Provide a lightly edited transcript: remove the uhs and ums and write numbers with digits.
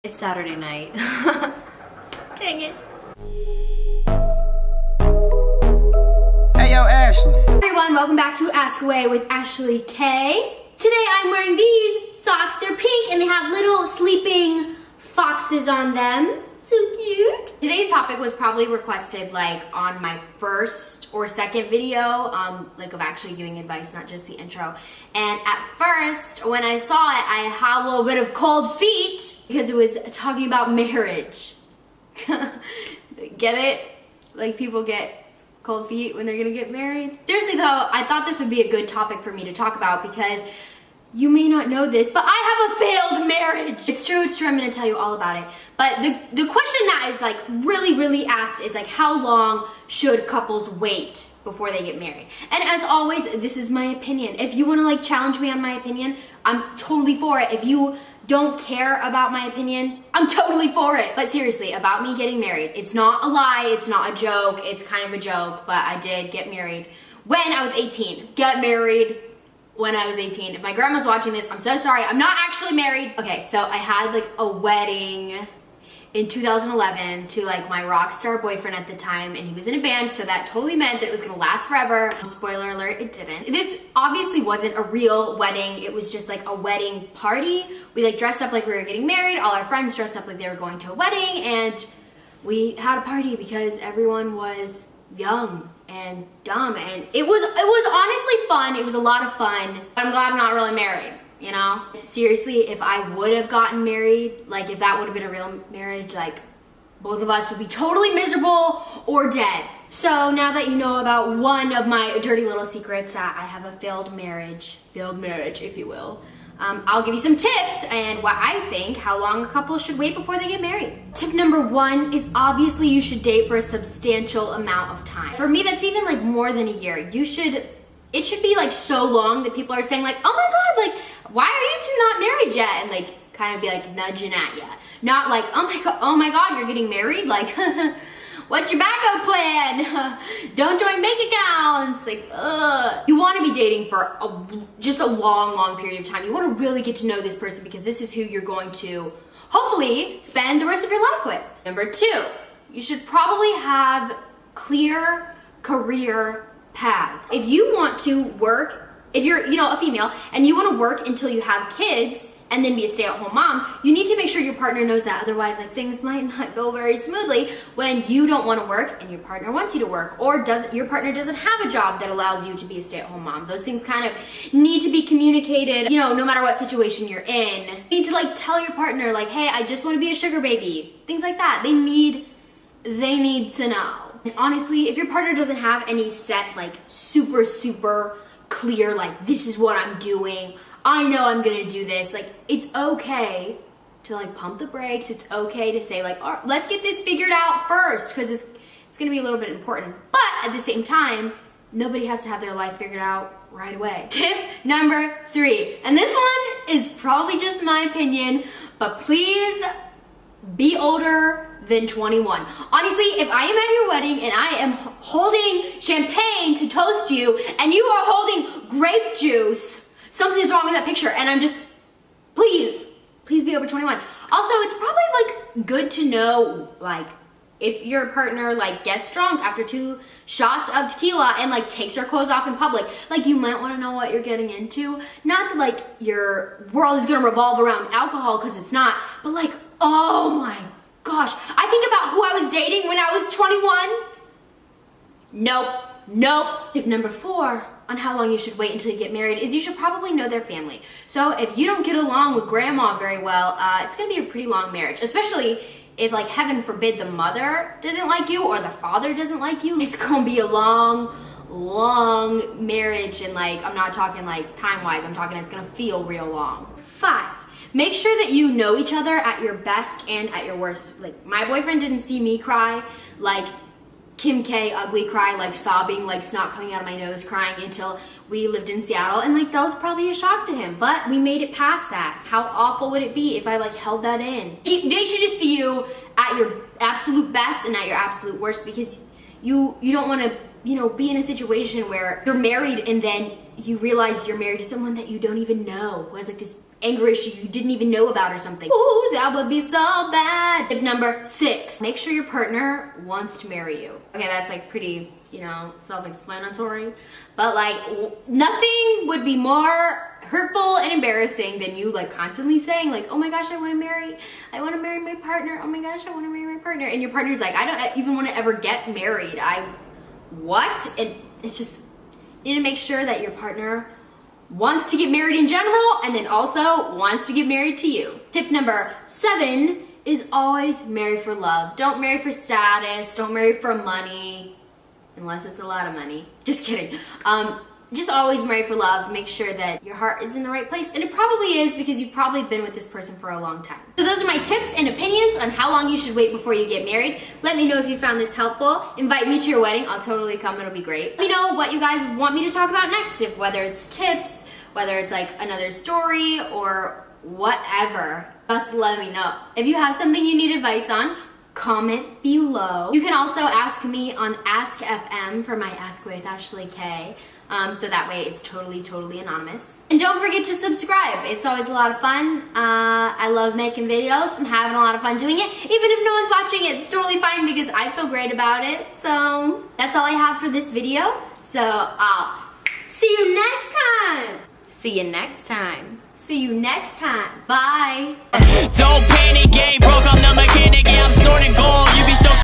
It's Saturday night. Dang it. Hey, yo, Ashley. Hey everyone, welcome back to Ask Away with Ashley K. Today I'm wearing these socks. They're pink and they have little sleeping foxes on them. So cute. Today's topic was probably requested like on my first or second video, like of actually giving advice, not just the intro. And at first, when I saw it, I had a little bit of cold feet because it was talking about marriage. Get it? Like people get cold feet when they're gonna get married. Seriously though, I thought this would be a good topic for me to talk about because you may not know this, but I have a failed marriage. It's true, I'm gonna tell you all about it. But the question that is like really asked is like, how long should couples wait before they get married? And as always, this is my opinion. If you wanna like challenge me on my opinion, I'm totally for it. If you don't care about my opinion, I'm totally for it. But seriously, about me getting married, it's not a lie, it's not a joke, it's kind of a joke, but I did get married when I was 18. Get married when I was 18. If my grandma's watching this, I'm so sorry. I'm not actually married. Okay, so I had like a wedding in 2011 to like my rock star boyfriend at the time, and he was in a band, so that totally meant that it was gonna last forever. Spoiler alert, it didn't. This obviously wasn't a real wedding. It was just like a wedding party. We like dressed up like we were getting married. All our friends dressed up like they were going to a wedding, and we had a party because everyone was young and dumb, and it was honestly fun. It was a lot of fun, but I'm glad I'm not really married, you know? Seriously, if I would have gotten married, like if that would have been a real marriage, like both of us would be totally miserable or dead. So now that you know about one of my dirty little secrets, that I have a failed marriage, if you will, I'll give you some tips and what I think, how long a couple should wait before they get married. Tip number one is obviously you should date for a substantial amount of time. For me, that's even like more than a year. It should be like so long that people are saying like, oh my God, like, why are you two not married yet? And like, kind of be like nudging at you. Not like, oh my God, you're getting married? Like, what's your backup plan? Don't join bank accounts. Like, ugh. You want to be dating for just a long period of time. You want to really get to know this person because this is who you're going to hopefully spend the rest of your life with. Number two, you should probably have clear career paths. If you want to work, if you're, a female and you want to work until you have kids and then be a stay-at-home mom, you need to make sure your partner knows that. Otherwise, like things might not go very smoothly when you don't want to work and your partner wants you to work, or your partner doesn't have a job that allows you to be a stay-at-home mom. Those things kind of need to be communicated, no matter what situation you're in. You need to like tell your partner like, hey, I just want to be a sugar baby. Things like that. They need to know. And honestly, if your partner doesn't have any set, like super clear, like this is what I'm doing, I know I'm gonna do this, like it's okay to like pump the brakes. It's okay to say like, all right, let's get this figured out first, because it's gonna be a little bit important. But at the same time, nobody has to have their life figured out right away. Tip number three, and this one is probably just my opinion, but please be older than 21. Honestly, if I am at your wedding and I am holding champagne to toast you and you are holding grape juice, something's wrong with that picture, and I'm just, please be over 21. Also, it's probably like good to know like if your partner like gets drunk after 2 shots of tequila and like takes her clothes off in public, like you might want to know what you're getting into. Not that like your world is gonna revolve around alcohol, because it's not, but like, oh my gosh, I think about who I was dating when I was 21. Nope. Tip number 4 on how long you should wait until you get married is you should probably know their family. So if you don't get along with grandma very well, it's gonna be a pretty long marriage, especially if like heaven forbid the mother doesn't like you or the father doesn't like you. It's gonna be a long marriage, and like I'm not talking like time-wise, I'm talking it's gonna feel real long. 5, make sure that you know each other at your best and at your worst. Like my boyfriend didn't see me cry like Kim K ugly cry, like sobbing, like snot coming out of my nose crying, until we lived in Seattle, and like that was probably a shock to him, but we made it past that. How awful would it be if I like held that in? They should just see you at your absolute best and at your absolute worst, because you don't want to be in a situation where you're married and then you realize you're married to someone that you don't even know, who has like this anger issue you didn't even know about or something. Ooh, that would be so bad. Tip number 6, make sure your partner wants to marry you. Okay, that's like pretty, you know, self-explanatory, but like nothing would be more hurtful and embarrassing than you like constantly saying like, oh my gosh, I want to marry my partner. Oh my gosh, I want to marry my partner. And your partner's like, I don't even want to ever get married. What? And it's just, you need to make sure that your partner wants to get married in general and then also wants to get married to you. Tip number 7 is always marry for love. Don't marry for status. Don't marry for money. Unless it's a lot of money. Just kidding. Just always marry for love. Make sure that your heart is in the right place. And it probably is because you've probably been with this person for a long time. So those are my tips and opinions on how long you should wait before you get married. Let me know if you found this helpful. Invite me to your wedding. I'll totally come. It'll be great. Let me know what you guys want me to talk about next. Whether it's tips, whether it's like another story or whatever. Just let me know. If you have something you need advice on, comment below. You can also ask me on Ask FM for my Ask Away with Ashley K. So that way it's totally anonymous. And don't forget to subscribe. It's always a lot of fun. I love making videos. I'm having a lot of fun doing it. Even if no one's watching it, it's totally fine because I feel great about it. So that's all I have for this video. So I'll see you next time. See you next time. See you next time. Bye. Don't panic, ain't broke, I'm the mechanic, yeah, I'm snorting gold. You be still